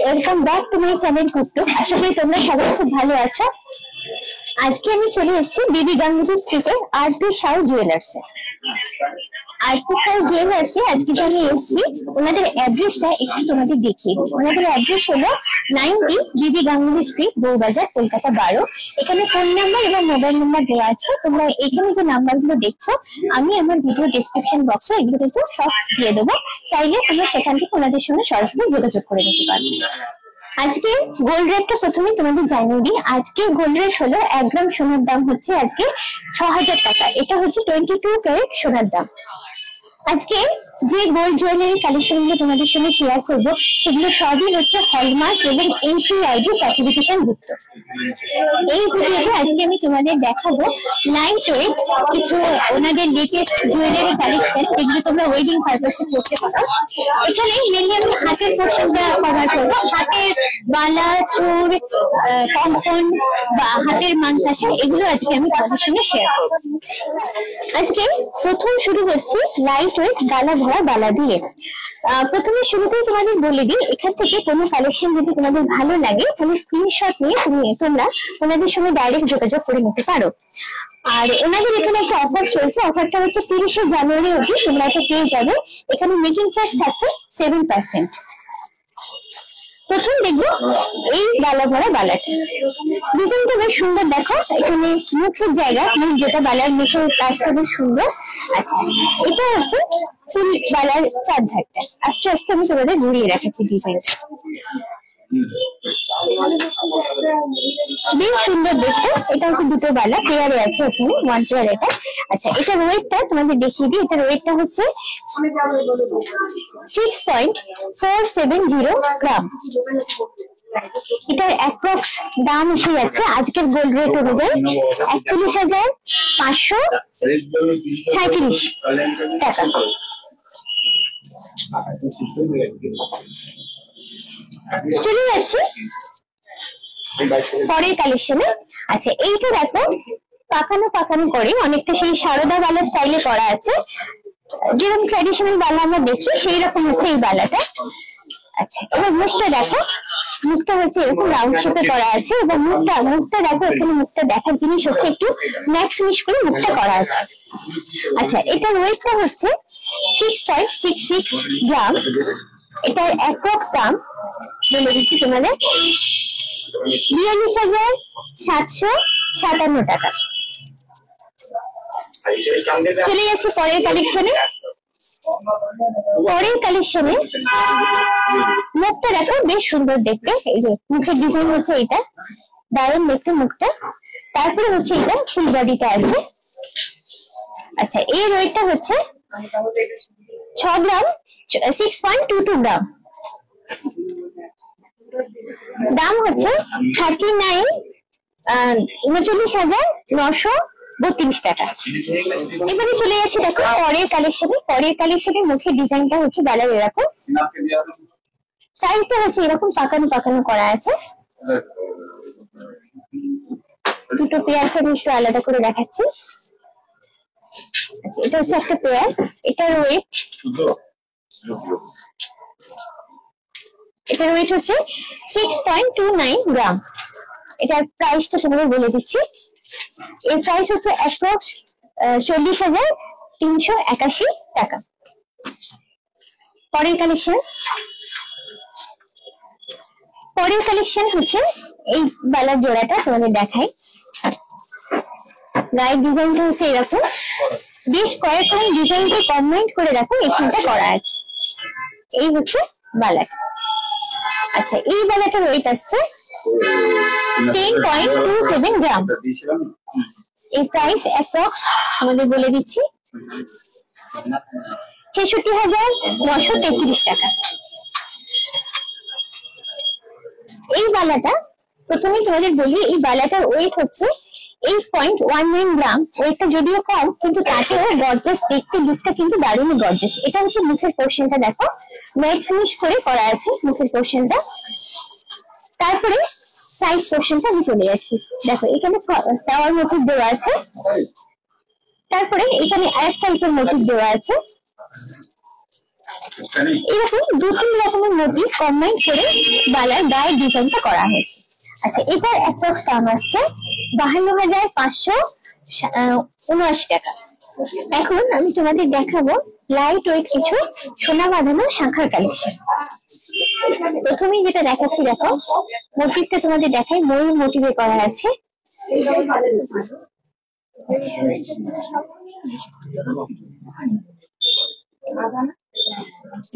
Welcome back to my channel Kuttu. আশা করি তোমরা সবাই খুব ভালো আছো। আজকে আমি চলে এসেছি বিবি গাঙ্গুলি স্ট্রিটে আরপি সাউ জুয়েলার্সে। আরপি সাউ জুয়েলার্সে আজকে যে আমি এসেছি, ওনাদের অ্যাড্রেসটা একটু তোমাদের দেখিয়ে দিই। ওনাদের অ্যাড্রেস হলো 90 বিবি গাঙ্গুলি স্ট্রিট, বউবাজার, কলকাতা 12। এখানে ফোন নাম্বার এবং মোবাইল নাম্বার দেওয়া আছে। তোমরা এখানে যে নাম্বারগুলো দেখছো, আমি আমার ভিডিও ডেসক্রিপশন বক্সে এগুলো কিন্তু সব দিয়ে দেবো। চাইলে তোমরা সেখান থেকে ওনাদের সঙ্গে সরাসরি যোগাযোগ করে নিতে পারবে। আজকে গোল্ড রেটটা প্রথমে তোমাদের জানিয়ে দিই। আজকে গোল্ড রেট হলো 1 গ্রাম সোনার দাম হচ্ছে আজকে 6000 টাকা। এটা হচ্ছে 22 ক্যারেট সোনার দাম। আজকে যে গোল্ড জুয়েলারি কালেকশন গুলো তোমাদের সঙ্গে শেয়ার করবো, সেগুলো সবই হচ্ছে হলমার্ক এবং HUID সার্টিফিকেশন যুক্ত। এই ভিডিওতে আজকে আমি তোমাদের দেখাবো লাইট ওয়েট কিছু ওনাদের লেটেস্ট জুয়েলারি কালেকশন, যেগুলো তোমরা ওয়েডিং পারপাসে করতে পারো। এখানে মেনলি আমি হাতের পোর্শনটা কভার করবো। হাতের বালা, চুর, কঙ্কন বা হাতের মানতাসা, এগুলো আজকে আমি তোমাদের সঙ্গে শেয়ার করবো। আজকে প্রথম শুরু হচ্ছে লাইট ওয়েট গালা ভরা বালা দিয়ে। প্রথমে শুরুতেই তোমাদের বলে দিই, এখান থেকে কোনো কালেকশন যদি তোমাদের ভালো লাগে তাহলে স্ক্রিনশট নিয়ে তোমরা ওনাদের সঙ্গে ডাইরেক্ট যোগাযোগ করে নিতে পারো। আর ওনাদের এখানে একটা অফার চলছে। অফারটা হচ্ছে 30শে জানুয়ারি অবধি তোমরা এটা পেয়ে যাবে। এখানে মেকিং চার্জ থাকছে 7%। প্রথম দেখবো এই বালা ভরা বালাটা। ডিজাইনটা বেশ সুন্দর, দেখো এখানে মুখের জায়গা, মুখ যেটা, বালার মুখের কাজটা বেশ সুন্দর। আচ্ছা, এটা হচ্ছে ফুল বালার চারধারটা। আস্তে আস্তে আমি তোমাদের ঘুরিয়ে রাখাচ্ছি ডিজাইনটা। বেশ সুন্দর দেখতে। এটা হচ্ছে দুটো বালা পেয়ারে আছে, এখানে 1 পেয়ার এটা। আচ্ছা, এটার ওয়েটটা তোমাদের দেখিয়ে দিই। এটার ওয়েটটা হচ্ছে 6.470 গ্রাম। এটার অ্যাপ্রক্স দাম এসে যাচ্ছে আজকের গোল্ড রেট অনুযায়ী 41,537 টাকা। চলে যাচ্ছে পরের কালেকশনে। আচ্ছা, এইটা দেখো পাকানো পাকানো করে, অনেকটা সেই সারদা বালা স্টাইলে করা আছে। যেরকম ট্র্যাডিশনাল বালা আমরা দেখি সেই রকম হচ্ছে এই বালাটা। আচ্ছা, এবার মুখটা দেখো। মুখটা হচ্ছে এরকম রাউন্ড শেপে করা আছে এবং মুখটা দেখো, এখানে মুখটা দেখার জিনিস হচ্ছে একটু ম্যাট ফিনিশ করে মুখটা করা আছে। আচ্ছা, এটার ওয়েটটা হচ্ছে 6.66 গ্রাম। এটার অ্যাপ্রক্স দাম বলে দিচ্ছি তোমাদের 42,757 টাকা। চলে যাচ্ছে পরের কালেকশনে। পরের কালেকশনে মুখটা দেখো বেশ সুন্দর দেখতে। এই যে মুখের ডিজাইন হচ্ছে এটা, দারুণ দেখতে মুখটা। তারপরে হচ্ছে এটা ফুল বডিটা আসবে। আচ্ছা, এর ওয়েটটা হচ্ছে 6 গ্রাম, 6.22 গ্রাম। দাম হচ্ছে 39,932 টাকা। এবারে চলে যাচ্ছে দেখো পরের কালেকশনে। পরের কালেকশনে মুখের ডিজাইনটা হচ্ছে বেলার এরকম, সাইডটা হচ্ছে এরকম পাকানো পাকানো করা আছে। দুটো পেয়ারকে আমি একটু আলাদা করে দেখাচ্ছি। আচ্ছা, এটা হচ্ছে একটা পেয়ার। এটার ওয়েট হচ্ছে 6.29 গ্রাম। এটার প্রাইসটা তোমাদের বলে দিচ্ছি। এর প্রাইস হচ্ছে অ্যাপ্রক্স 40,381 টাকা। পরের কালেকশন হচ্ছে এই বালার জোড়াটা তোমাদের দেখাই। গায়ের ডিজাইনটা হচ্ছে এরকম, বেশ কয়েকটা ডিজাইনকে কম্বাইন্ড করে দেখো এখানটা করা আছে। এই হচ্ছে বালাটা। আচ্ছা, এই বালাটার ওয়েট আসছে 10.27 গ্রাম। এই প্রাইস অ্যাপ্রক্স আমাদের বলে দিচ্ছি 66,933 টাকা। এই বালাটা প্রথমে তোমাদের বলি, এই বালাটার ওয়েট হচ্ছে 8.19 গ্রাম। ওয়েটটা যদিও কম, কিন্তু তাতেও গর্জাস দেখতে, লুকটা কিন্তু দারুণ গর্জাস। এটা হচ্ছে মুখের পোর্শনটা, দেখো ম্যাট ফিনিশ করে করা আছে মুখের পোর্শনটা। তারপরে সাইড পোর্শনটা আমি চলে যাচ্ছি। দেখো এখানে টাওয়ার মোটিভ দেওয়া আছে। তারপরে এখানে আরেক টাইপের মোটিভ দেওয়া আছে। এরকম দু তিন রকমের মোটিভ কম্বাইন করে বালার গায়ের ডিজাইনটা করা হয়েছে। আচ্ছা, এটার অ্যাপ্রক্স দাম আসছে 52,579 টাকা। এখন আমি তোমাদের দেখাবো লাইট ওয়েট কিছু সোনা বাঁধানো শাঁখার কালেকশন। প্রথমেই যেটা দেখাচ্ছি, দেখো মোটিভটা তোমাদের দেখাই, ময়ূর মোটিভে করা আছে।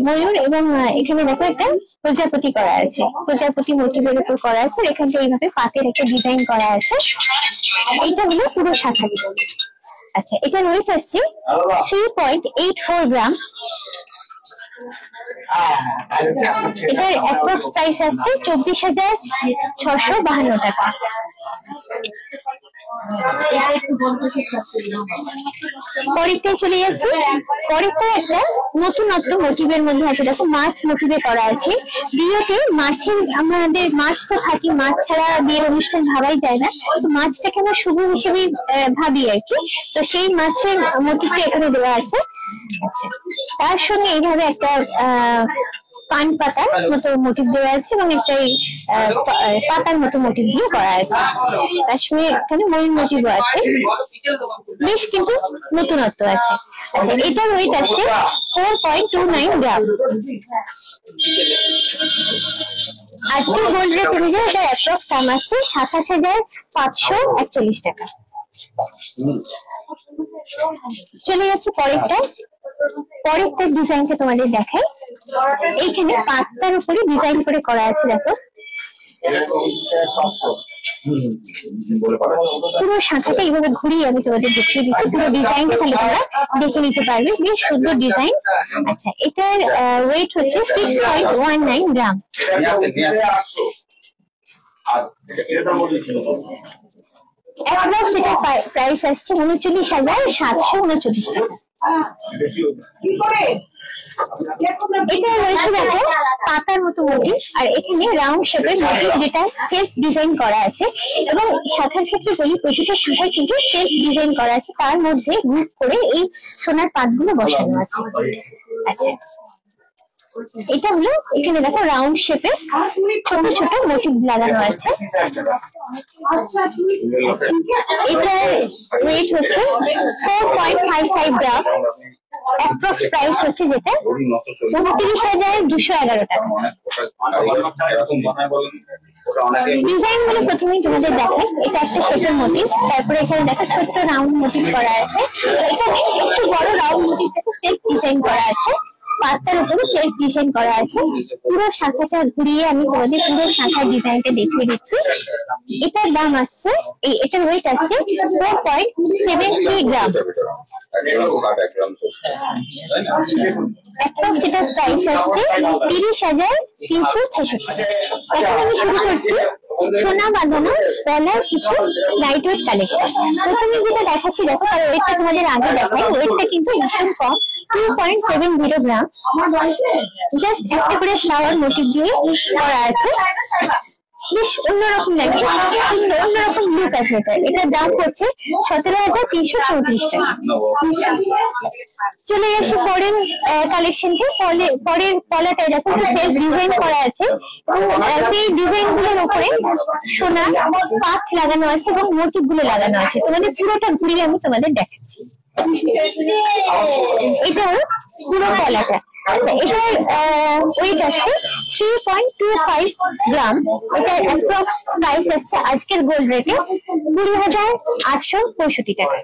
ময়ূর এবং এখানে দেখো একটা প্রজাপতি করা আছে, প্রজাপতি মোটিভের উপর করা আছে। এখানটা এইভাবে পাতের একটা ডিজাইন করা আছে। এইটা হলো পুরো শাখা। আচ্ছা, এটার ওয়েট আসছে 3.84 গ্রাম। এটার অ্যাপ্রক্স প্রাইস আসছে 24,652 টাকা। পরেরটাই চলে যাচ্ছে। পরেরটা একটা নতুনত্ব মোটিভের মধ্যে আছে, দেখো মাছ মোটিভে করা আছে। বিয়েতে মাছের, আমাদের মাছ তো থাকি, মাছ ছাড়া বিয়ের অনুষ্ঠান ভাবাই যায় না, তো মাছটাকে আমরা শুভ হিসেবে ভাবি আর কি। তো সেই মাছের মোটিভটা এখানে দেওয়া আছে। আচ্ছা, তার সঙ্গে এইভাবে একটা পান পাতার মতো মোটিভ দেওয়া আছে এবং একটা পাতার মতো মোটিভ দিয়ে করা আছে। তার সঙ্গে এখানে ময়ূর মোটিভ আছে, বেশ কিন্তু নতুনত্ব আছে। আচ্ছা, এটার ওয়েট আসছে 4.29 গ্রাম। আজকের গোল্ড রেট অনুযায়ী এটার অ্যাপ্রক্স দাম আসছে 27,541 টাকা। চলে যাচ্ছে পরেরটা। পরেরটার ডিজাইনটা তোমাদের দেখাই। এইখানে পাতার উপরে ডিজাইন করে করা আছে, দেখো পুরো শাখাটা এইভাবে ঘুরিয়ে আমি তোমাদের দেখিয়ে দিচ্ছি। পুরো ডিজাইনটা তাহলে তোমরা দেখে নিতে পারবে, বেশ সুন্দর ডিজাইন। আচ্ছা, এটার ওয়েট হচ্ছে 6.19 গ্রাম। অ্যাপ্রক্স এটার প্রাইস আসছে 39,739 টাকা। এটা রয়েছে দেখো পাতার মতো মোটিভ, আর এখানে রাউন্ড শেপের মোটিভ যেটা সেলফ ডিজাইন করা আছে। এবং শাখার ক্ষেত্রে বলি, প্রতিটা শাখায় কিন্তু সেলফ ডিজাইন করা আছে, তার মধ্যে গ্রুপ করে এই সোনার পাতগুলো বসানো আছে। আচ্ছা, এটা হলো এখানে দেখো রাউন্ড শেপে ছোট ছোট মোটিভ লাগানো আছে। এটার ওয়েট হচ্ছে 4.55 গ্রাম। অ্যাপ্রক্স প্রাইস হচ্ছে যেটা 29,211 টাকা। ডিজাইন গুলো প্রথমেই তোমাদের দেখাই। এটা একটা শেপের মোটিভ, তারপরে এখানে দেখো ছোট্ট রাউন্ড মোটিভ করা আছে। এখানে একটু বড় রাউন্ড মোটিভটাকে সেলফ ডিজাইন করা আছে, পাতার উপরে সেলফ ডিজাইন করা আছে। পুরো শাখাটা ঘুরিয়ে আমি তোমাদের পুরো শাখার ডিজাইনটা দেখিয়ে দিচ্ছি। এটার দাম আসছে, এটার ওয়েট আসছে 4.73 গ্রাম। অ্যাপ্রক্স এটার প্রাইস আসছে 30,366 টাকা। এখন আমি শুরু করছি সোনা বাঁধানো পলার কিছু লাইট ওয়েট কালেকশন। প্রথমে যেটা দেখাচ্ছি, দেখো আর ওয়েটটা তোমাদের আগে দেখাই। ওয়েটটা কিন্তু ভীষণ কম, 2.70 গ্রাম। জাস্ট একটা করে ফ্লাওয়ার মোটিভ দিয়ে করা আছে, বেশ অন্যরকম লাগছে, সুন্দর অন্যরকম লুক আছে এটা। এটার দাম হচ্ছে 17,334 টাকা। চলে যাচ্ছে পরের কালেকশনকে। পরের পলাটাই দেখো সেলফ ডিজাইন করা আছে এবং সেই ডিজাইন গুলোর উপরে সোনা পাত লাগানো আছে এবং মোটিভ গুলো লাগানো আছে। তোমাদের পুরোটা ঘুরিয়ে আমি তোমাদের দেখাচ্ছি। এটা পুরো পলাটা। আচ্ছা, এটার ওয়েট আসছে 3.25 গ্রাম। এটার অ্যাপ্রক্স প্রাইস আসছে আজকের গোল্ড রেটে 20,865 টাকা।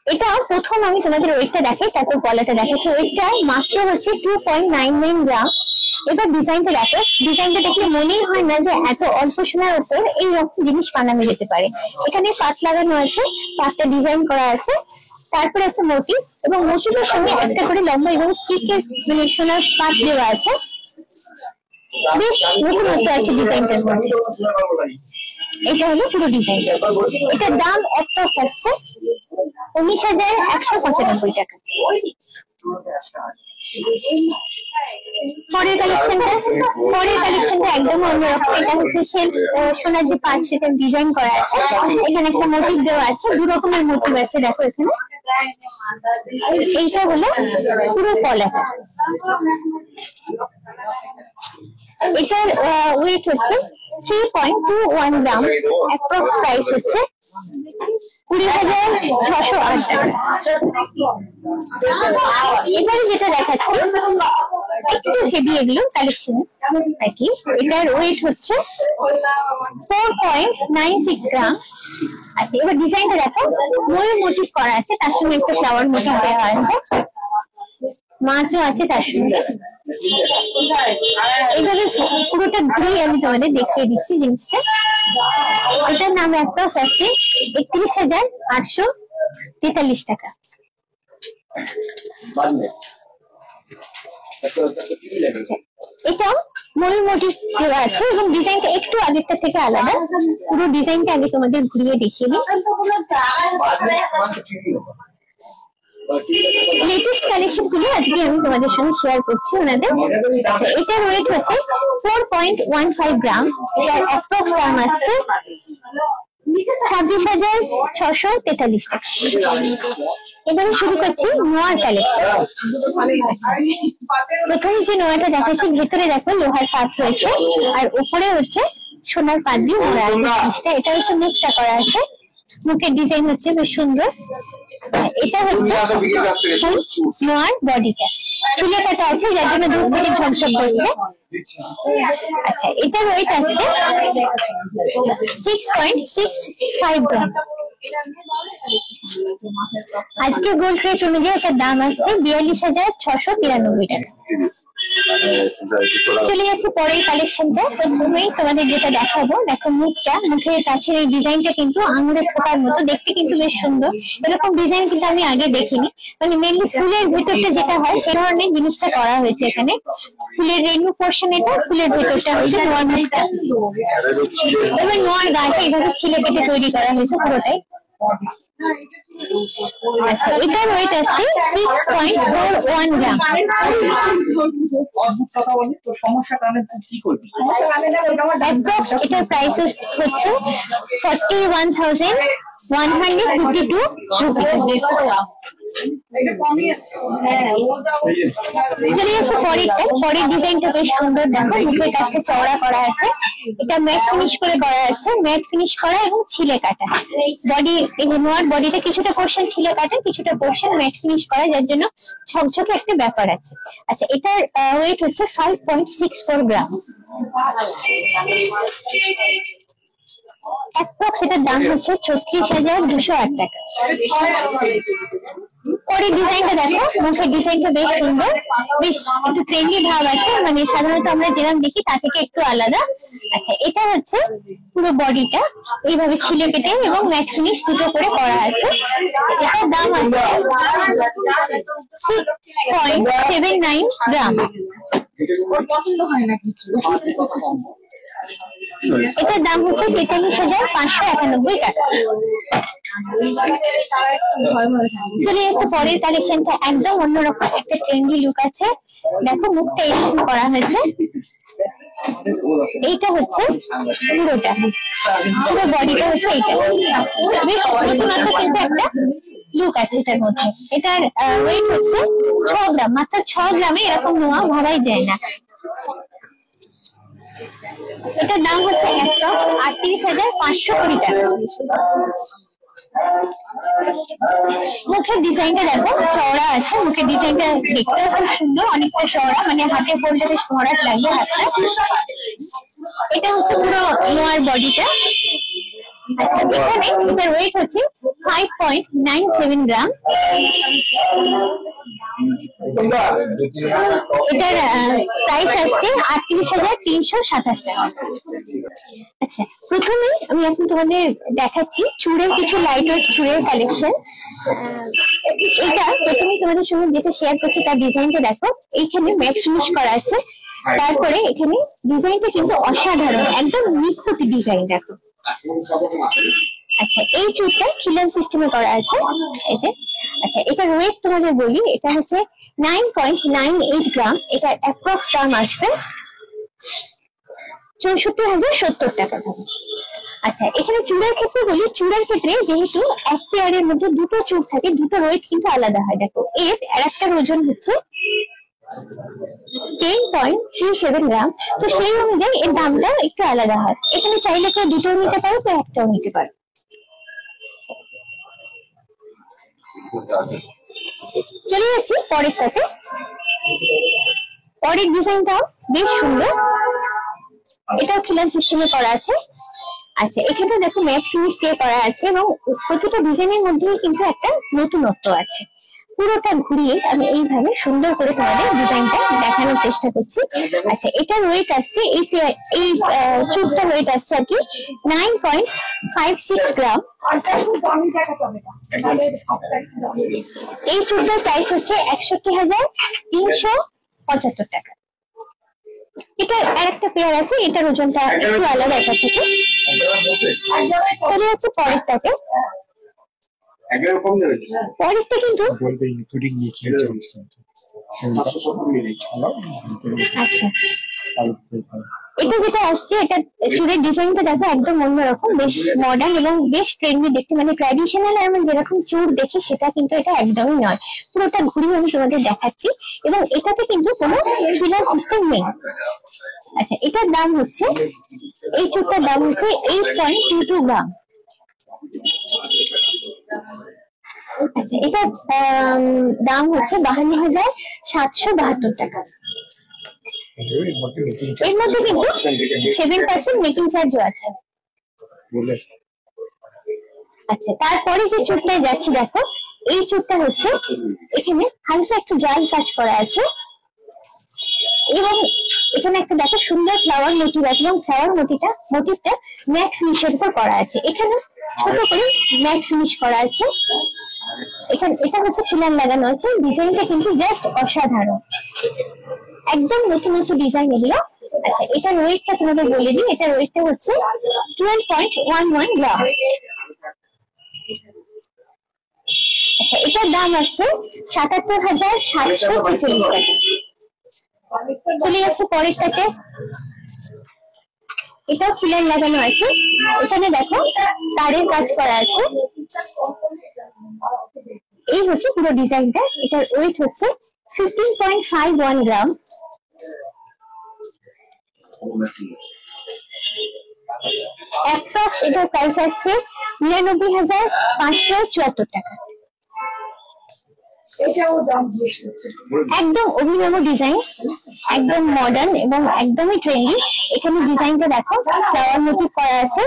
এটা প্রথম আমি তোমাদের ওয়েটটা দেখাই, তারপর পলাটা দেখাচ্ছি। ওয়েটটা মাত্র হচ্ছে 2.99 গ্রাম। এবার ডিজাইনটা দেখো, ডিজাইনটা দেখলে মনেই হয় না যে এত অল্প সোনার উপর এইরকম জিনিস বানানো যেতে পারে। এখানে পাত লাগানো আছে, পাতটা ডিজাইন করা আছে, তারপরে আছে মোটিভ এবং মোটিভের সঙ্গে একটা করে লম্বা এবং স্টিকের মানে সোনার পাত দেওয়া আছে। বেশ নতুনত্ব আছে ডিজাইনটার মধ্যে। এটা হলো পুরো ডিজাইনটা। এটার দাম অ্যাপ্রক্স আসছে 19,195 টাকা। পরের কালেকশনটা একদম অন্যরকম। এটা হচ্ছে সেলফ সোনার যে পাত সেটা ডিজাইন করা আছে। এখানে একটা মোটিভ দেওয়া আছে, দু রকমের মোটিভ আছে দেখো এখানে। এইটা হলো পুরো কলাটা। এটার ওয়েট হচ্ছে 3.21 গ্রাম, অ্যাপ্রক্স প্রাইস হচ্ছে 20,608 টাকা। এবারে যেটা দেখাচ্ছি একটু হেভি এগুলো কালেকশন নাকি, এটার ওয়েট হচ্ছে 4.96 গ্রাম। আচ্ছা, এবার ডিজাইনটা দেখো, ময়ূর মোটিভ করা আছে, তার সঙ্গে একটা ফ্লাওয়ার মোটিভ দেওয়া আছে, মাছও আছে তার সঙ্গে। এইভাবে পুরোটা ঘুরিয়ে আমি তোমাদের দেখিয়ে দিচ্ছি জিনিসটা। এটার নাম অ্যাপ্রক্স আছে 31,843 টাকা। এটাও ময়ূর মোটিভ দেওয়া আছে এবং ডিজাইনটা একটু আগেরটা থেকে আলাদা। পুরো ডিজাইনটা আগে তোমাদের ঘুরিয়ে দেখিয়ে দিই। লেটেস্ট কালেকশন গুলো আজকে আমি তোমাদের সঙ্গে শেয়ার করছি ওনাদের। আচ্ছা, এটার ওয়েট হচ্ছে 4.15 গ্রাম, এটার অ্যাপ্রক্স দাম আসছে 26,643 টাকা। এবারে শুরু করছি নোয়ার কালেকশন। প্রথমে যে নোয়াটা দেখাচ্ছি, ভেতরে দেখো লোহার পাত রয়েছে আর উপরে হচ্ছে সোনার পাত দিয়ে মোড়া আছে জিনিসটা। এটা হচ্ছে মুখটা করা আছে, মুখের ডিজাইন হচ্ছে বেশ সুন্দর। এটা হচ্ছে নোয়ার বডিটা, চুলে কাটা আছে যার জন্য দূর থেকে ঝকঝক করছে। আচ্ছা, এটার ওয়েট আসছে 6.65 গ্রাম। আজকে গোল্ড রেট অনুযায়ী এটার দাম আসছে 42,693 টাকা। চলে যাচ্ছে পরের কালেকশনটা। প্রথমেই তোমাদের যেটা দেখাবো, দেখো মুখটা, মুখের কাছের এই ডিজাইনটা কিন্তু আঙুলের ফোটার মতো দেখতে, কিন্তু বেশ সুন্দর। এরকম ডিজাইন কিন্তু আমি আগে দেখিনি, মানে মেনলি ফুলের ভেতরটা যেটা হয় সেই ধরনের জিনিসটা করা হয়েছে এখানে। ফুলের রেনু পোর্শন এটা, ফুলের ভেতরটা হচ্ছে নোয়ার মুখটা। এবার নোয়ার গাটা এইভাবে ছিলে কেটে তৈরি করা হয়েছে পুরোটাই। আচ্ছা, এটার ওয়েট আসছে 6.41 গ্রাম। এটার প্রাইস হচ্ছে 41,152 রুপিস। চলে যাচ্ছে পরেরটা। পরের ডিজাইনটা বেশ সুন্দর, দেখো মুখের কাজটা চওড়া করা আছে, এটা ম্যাট ফিনিশ করে করা আছে, ম্যাট ফিনিশ করা এবং ছিলে কাটা। বডি নোয়ার বডিটা কিছুটা পোর্শন ছিলে কাটা, কিছুটা পোর্শন ম্যাট ফিনিশ করা, যার জন্য ঝকঝকে একটা ব্যাপার আছে। আচ্ছা, এটার ওয়েট হচ্ছে 5.64 গ্রাম। অ্যাপ্রক্স এটার দাম হচ্ছে 36,208 টাকা। পরের ডিজাইনটা দেখো, মুখের ডিজাইনটা বেশ সুন্দর, বেশ একটু ট্রেন্ডি ভাব আছে, মানে সাধারণত আমরা যেরকম দেখি তা থেকে একটু আলাদা। আচ্ছা, এটা হচ্ছে পুরো বডিটা এইভাবে ছিলে কেটে এবং ম্যাট ফিনিশ দুটো করে করা আছে। এটার দাম আছে 6.79 গ্রাম। এটার দাম হচ্ছে 43,591 টাকা। চলে যাচ্ছে পরের কালেকশনটা, একদম অন্যরকম একটা ট্রেন্ডি লুক আছে। দেখো মুখটা এরকম করা হয়েছে, এইটা হচ্ছে পুরোটা, পুরো বডিটা হচ্ছে এইটা, বেশ নতুনত্ব কিন্তু একটা লুক আছে এটার মধ্যে। এটার ওয়েট হচ্ছে 6 গ্রাম, মাত্র 6 গ্রামে এরকম নোয়া ভাবাই যায় না। এটার দাম হচ্ছে 38,520 টাকা। মুখের ডিজাইনটা দেখো চওড়া আছে, মুখের ডিজাইনটা দেখতেও খুব সুন্দর, অনেকটা চওড়া, মানে হাতে পড়লে বেশ ভরাট লাগবে হাতটা। এটা হচ্ছে পুরো নোয়ার বডিটা। আচ্ছা, এখানে এটার ওয়েট হচ্ছে 5.97 গ্রাম। এটার প্রাইস আসছে 38,327 টাকা। আচ্ছা, প্রথমে আমি এখন তোমাদের দেখাচ্ছি চুড়ের কিছু লাইট ওয়েট চুড়ের কালেকশন। এটা প্রথমেই তোমাদের সঙ্গে যেটা শেয়ার করছি তার ডিজাইনটা দেখো, এইখানে ম্যাট ফিনিশ করা আছে, তারপরে এখানে ডিজাইনটা কিন্তু অসাধারণ, একদম নিখুঁত ডিজাইন দেখো। আচ্ছা, এই চুড়টা খিলান সিস্টেমে করা আছে এই যে। আচ্ছা, এটার ওয়েট তোমাদের বলি, এটা হচ্ছে 9.98 গ্রাম। এটার অ্যাপ্রক্স দাম আসবে 64,070 টাকা। আচ্ছা, এখানে চূড়ার ক্ষেত্রে বলি, চূড়ার ক্ষেত্রে যেহেতু এক পেয়ারের মধ্যে দুটো চূড় থাকে, দুটো ওয়েট কিন্তু আলাদা হয়। দেখো এর একটা ওজন হচ্ছে 10.37 গ্রাম, তো সেই অনুযায়ী এর দামটা একটু আলাদা হয়। এখানে চাইলে কেউ দুটোও নিতে পারো, কেউ একটাও নিতে পারো। চলে যাচ্ছি পরেরটাতে। পরের ডিজাইনটাও বেশ সুন্দর, এটাও খিলান সিস্টেমে করা আছে। আচ্ছা, এখানে দেখো ম্যাট ফিনিশ দিয়ে করা আছে এবং প্রতিটা ডিজাইনের মধ্যেই কিন্তু একটা নতুনত্ব আছে। পুরোটা ঘুরিয়ে আমি এইভাবে সুন্দর করে তোমাদের ডিজাইনটা দেখানোর চেষ্টা করছি। আচ্ছা, এটার ওয়েট আসছে, এই চুপটার ওয়েট আসছে আর কি 9.56 গ্রাম। এই চুপটার প্রাইস হচ্ছে 61,375 টাকা। এটা আর একটা পেয়ার আছে, এটার ওজনটা একটু আলাদা এটা থেকে। চলে যাচ্ছে পরেরটাতে। পরেরটা কিন্তু আচ্ছা, এটা যেটা আসছে, এটা চুড়ের ডিজাইনটা দেখো একদম অন্যরকম, বেশ মডার্ন এবং বেশ ট্রেন্ডি দেখতে, মানে ট্র্যাডিশনাল আমরা যেরকম চুড় দেখি সেটা কিন্তু এটা একদমই নয়। পুরোটা ঘুরিয়ে আমি তোমাদের দেখাচ্ছি এবং এটাতে কিন্তু কোনো ফিলার সিস্টেম নেই। আচ্ছা, এটার দাম হচ্ছে, এই চুড়টার দাম হচ্ছে 8.22 গ্রাম। আচ্ছা, এটার দাম হচ্ছে 52,772 টাকা। এর মধ্যে কিন্তু 7% মেকিং চার্জও আছে। আচ্ছা, তারপরে যে চুটটায় যাচ্ছি, দেখো এই চুটটা হচ্ছে এখানে হালকা একটু জাল কাজ করা আছে এবং এখানে একটা দেখো সুন্দর ফ্লাওয়ার মোটিভ আছে এবং ফ্লাওয়ার মোটিভটা ম্যাট ফিনিশের উপর করা আছে। এখানে ছোট করে ম্যাট ফিনিশ করা আছে। এখানে এটা হচ্ছে ফিলার লাগানো আছে। ডিজাইনটা কিন্তু জাস্ট অসাধারণ, একদম নতুন ডিজাইন এগুলো। আচ্ছা, এটার ওয়েটটা তোমাদের বলে দিই, এটার ওয়েটটা হচ্ছে 12.11 গ্রাম। আচ্ছা, এটার দাম আসছে 77,746 টাকা। চলে যাচ্ছে পরেরটাতে। এটাও ফিলার লাগানো আছে, এখানে দেখো তারের কাজ করা আছে। এই হচ্ছে পুরো ডিজাইনটা। এটার ওয়েট হচ্ছে 15.51 গ্রাম। অ্যাপ্রক্স এটার প্রাইস আসছে 99,574 টাকা। একদম অভিনব ডিজাইন, একদম মডার্ন এবং একদমই ট্রেন্ডি। এখানে ডিজাইনটা দেখো ফ্লাওয়ার মোটিভ করা আছে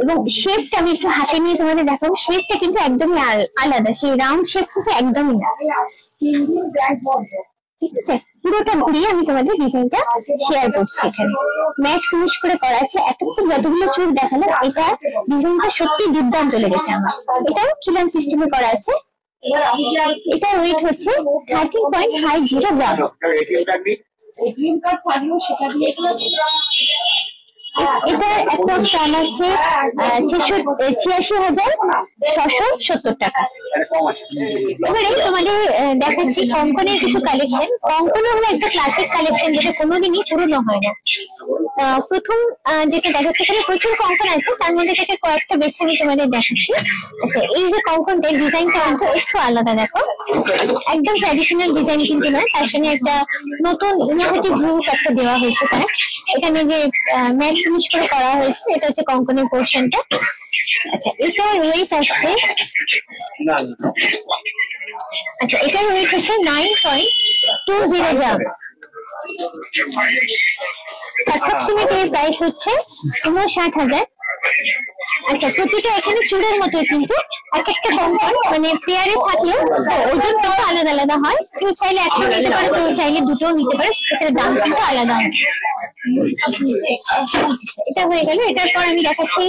এবং শেপটা আমি একটু হাতে নিয়ে তোমাদের দেখাবো। শেপটা কিন্তু একদমই আলাদা, সেই রাউন্ড শেপ কিন্তু একদমই না। ঠিক আছে, পুরোটা ঘুরিয়ে আমি তোমাদের ডিজাইনটা শেয়ার করছি। এখানে ম্যাট ফিনিশ করে করা আছে। এতক্ষণ যতগুলো চুল দেখালাম, এটা ডিজাইনটা সত্যি দুর্দান্ত লেগেছে আমার। এটাও খিলান সিস্টেমে করা আছে। এটা ওয়েট হচ্ছে 13.50 গ্রাম। এটা অ্যাপ্রক্স দাম আসছে 86,670 টাকা। এবারে তোমাদের দেখাচ্ছি কঙ্কনের কিছু কালেকশন। কঙ্কন হলো একটা ক্লাসিক কালেকশন, যেটা কোনোদিনই পুরনো হয় না। প্রথম যেটা দেখাচ্ছে, এখানে প্রচুর কঙ্কন আছে, তার মধ্যে থেকে কয়েকটা বেছে আমি তোমাদের দেখাচ্ছি। আচ্ছা, এই যে কঙ্কনটার ডিজাইনটা কিন্তু একটু আলাদা, দেখো একদম ট্র্যাডিশনাল ডিজাইন কিন্তু নয়, তার সঙ্গে একটা নতুন ইনোভেটিভ রূপ একটা দেওয়া হয়েছে। তার এখানে যে ম্যাট ফিনিশ করে করা হয়েছে, এটা হচ্ছে কঙ্কনের পোর্শনটা। আচ্ছা, এটার ওয়েট আসছে, আচ্ছা এটার ওয়েট হচ্ছে 9.20 গ্রাম। অ্যাপ্রক্সিমেট এর প্রাইস হচ্ছে 59,000। আচ্ছা, প্রতিটা এখানে চূড়ের মতো, কিন্তু এক একটা কঙ্কন মানে পেয়ারে থাকলেও ওজন কিন্তু আলাদা আলাদা হয়। কেউ চাইলে একটা নিতে পারে, কেউ চাইলে দুটো নিতে পারে, সেক্ষেত্রে দাম কিন্তু আলাদা হয়। এটা হয়ে গেল। এটার পর আমি দেখাচ্ছি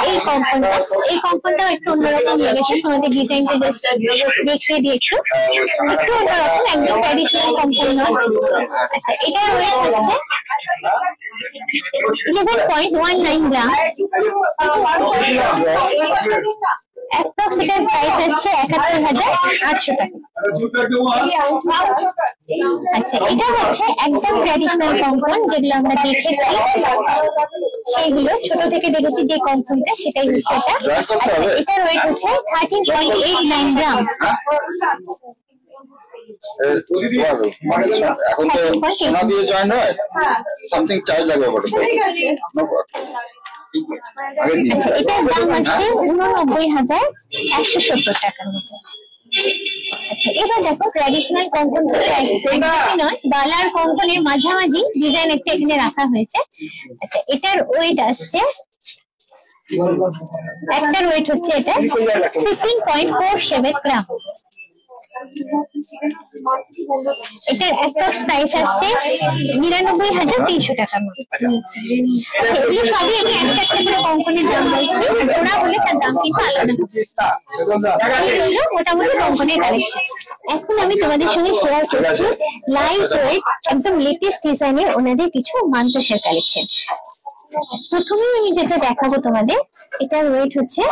এই কম্পাউন্ডটা। এই কম্পাউন্ডটাও একটু অন্যরকম লেগেছে, তোমাদের ডিজাইনটা দেখিয়ে দিয়ে একটু অন্যরকম, একদম ট্র্যাডিশনাল কম্পাউন্ড নয়। আচ্ছা, এটার ওয়েট হচ্ছে 11.19 গ্রাম। অ্যাপ্রক্স এটার প্রাইস আসছে 71,800 টাকা। আচ্ছা, এটা হচ্ছে একদম ট্র্যাডিশনাল কঙ্কন, যেগুলো আমরা দেখেছি। সেই হলো ছোট থেকে দেখেছি যে কম্পনটা, সেটাই হচ্ছে এটা। এটার ওয়েট হচ্ছে 13.89 গ্রাম। এখন তো সোনা দিয়ে জয়েন হয়, সামথিং চার্জ লাগবে বটে। আচ্ছা, এটার দাম আসছে 89,170 টাকার মতো। আচ্ছা, এবার দেখো ট্র্যাডিশনাল কঙ্কন একদমই নয়, বালা আর কঙ্কনের মাঝামাঝি ডিজাইন একটা এখানে রাখা হয়েছে। আচ্ছা, এটার ওয়েট আসছে, একটার ওয়েট হচ্ছে এটা 15.47 গ্রাম। এটার অ্যাপ্রক্স প্রাইস আসছে 99,300 টাকার মতো। এগুলো সবই আমি একটা একটা করে কঙ্কনের দাম বলছি, ওরা হলে তার দাম কিন্তু আলাদা। মোটামুটি কঙ্কনের কালেকশন। এখন আমি তোমাদের সঙ্গে শেয়ার করছি লাইট ওয়েট একদম লেটেস্ট ডিজাইনের ওনাদের কিছু মানতাসার কালেকশন। প্রথমে আমি যেটা দেখাবো তোমাদের, এটার ওয়েট হচ্ছে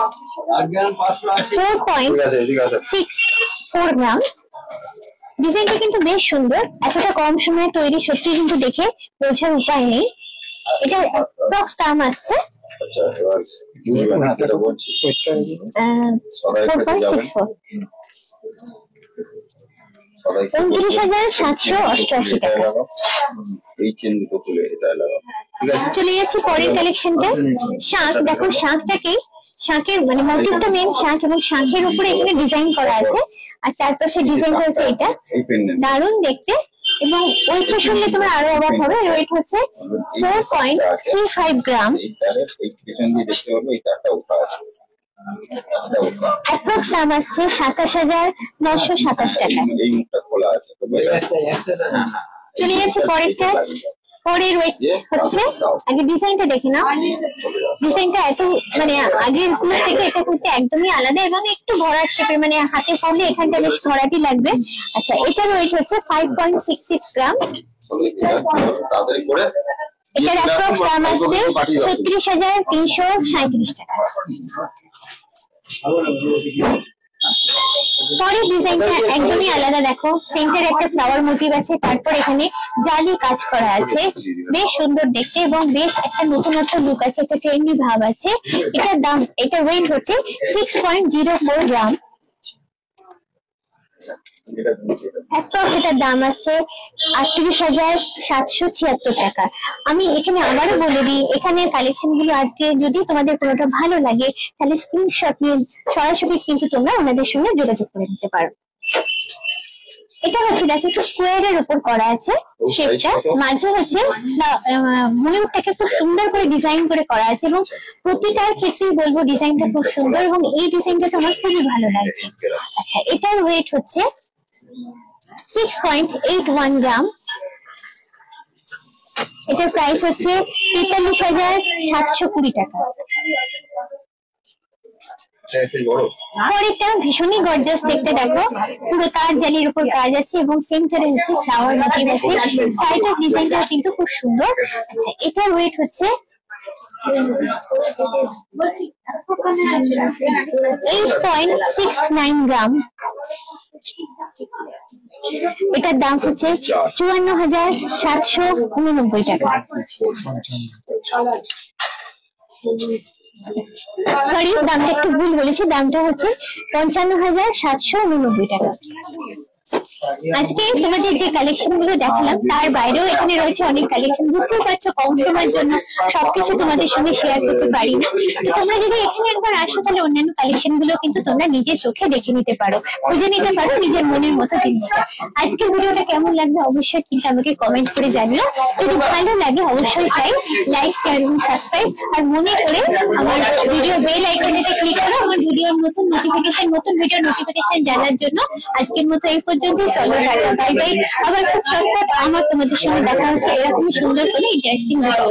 4.64 গ্রাম। ডিজাইনটা কিন্তু বেশ সুন্দর, এতটা কম সময়ে তৈরি সত্যি কিন্তু দেখে বোঝার উপায় নেই। এটার অ্যাপ্রক্স দাম আসছে 4.64, 29,788 টাকা। চলে যাচ্ছে পরের কালেকশনটা, শাঁখ। দেখো শাঁখটাকে, শাঁখের মানে মোটিভটা মেন শাঁখ, এবং শাঁখের উপরে এখানে ডিজাইন করা আছে, আর চারপাশে ডিজাইন করেছে এটা দারুণ দেখতে, এবং ওয়েটটা শুনলে তোমার আরো অবাক হবে। ওয়েট হচ্ছে 4.35 গ্রাম। অ্যাপ্রক্স দাম আসছে 27,927 টাকা। চলে যাচ্ছে পরেরটা। পরের ওয়েট হচ্ছে, আগে ডিজাইনটা দেখে নাও, ডিজাইনটা এত মানে আগের গুলো থেকে এটা করতে একদমই আলাদা এবং একটু ভরাট শেপের, মানে হাতে পড়লে এখানটা বেশ ভরাটি লাগবে। আচ্ছা, এটার ওয়েট হচ্ছে 5.66 গ্রাম। এটার অ্যাপ্রক্স দাম আসছে 36,337 টাকা। পরের ডিজাইনটা একদমই আলাদা। দেখো সেন্টারে একটা ফ্লাওয়ার মোটিভ আছে, তারপর এখানে জালি কাজ করা আছে, বেশ সুন্দর দেখতে এবং বেশ একটা নতুনত্ব লুক আছে, একটা ট্রেন্ডি ভাব আছে। এটার দাম, এটার ওয়েট হচ্ছে 6.04 গ্রাম। এটার দাম আছে 38,776 টাকা। আমি এখানে আবারও বলে দিই, এখানে কালেকশন গুলো আজকে যদি তোমাদের কোনোটা ভালো লাগে তাহলে স্ক্রিনশট নিয়ে সরাসরি কিন্তু তোমরা ওনাদের সঙ্গে যোগাযোগ করে নিতে পারো। এটা হচ্ছে দেখো একটু স্কোয়ারের উপর করা আছে শেপটা, মাঝে হচ্ছে ময়ূরটাকে খুব সুন্দর করে ডিজাইন করে করা আছে, এবং প্রতিটার ক্ষেত্রেই বলবো ডিজাইনটা খুব সুন্দর এবং এই ডিজাইনটা তো আমার খুবই ভালো লাগছে। আচ্ছা, এটার ওয়েট হচ্ছে 6.81 গ্রাম। এটার প্রাইস হচ্ছে 43,720 টাকা। পরেরটা ভীষণই গর্জাস দেখতে। দেখো পুরো তার জালির উপর কাজ আছে এবং সেন্টারে হচ্ছে ফ্লাওয়ার মোটিভ আছে, সাইডের ডিজাইনটা কিন্তু খুব সুন্দর। আচ্ছা, এটার ওয়েট হচ্ছে 8.69 গ্রাম। এটার দাম হচ্ছে 54,789 টাকা। সরি, দামটা একটু ভুল বলেছি, দামটা হচ্ছে 55,789 টাকা। আজকে তোমাদের যে কালেকশন গুলো দেখালাম তার বাইরেও এখানে রয়েছে অনেক কালেকশন। বুঝতেই পারছো কম সময়ের জন্য সবকিছু তোমাদের সঙ্গে শেয়ার করতে পারি না, তো তোমরা যদি এখানে একবার আসো তাহলে অন্যান্য কালেকশন গুলো কিন্তু তোমরা নিজের চোখে দেখে নিতে পারো, বুঝে নিতে পারো নিজের মনের মতো জিনিসটা। আজকের ভিডিওটা কেমন লাগবে অবশ্যই কিন্তু আমাকে কমেন্ট করে জানিও। যদি ভালো লাগে অবশ্যই লাইক শেয়ার এবং সাবস্ক্রাইব, আর মনে করে আমার ভিডিও বেল আইকনেতে ক্লিক করো আমার ভিডিওর নতুন ভিডিও নোটিফিকেশন জানার জন্য। আজকের মতো এই পর্যন্ত, চলো টাটা বাই বাই। আবার খুব শর্টকাট আমার তোমাদের সঙ্গে দেখা হচ্ছে এরকমই সুন্দর করে ইন্টারেস্টিং ভিডিও।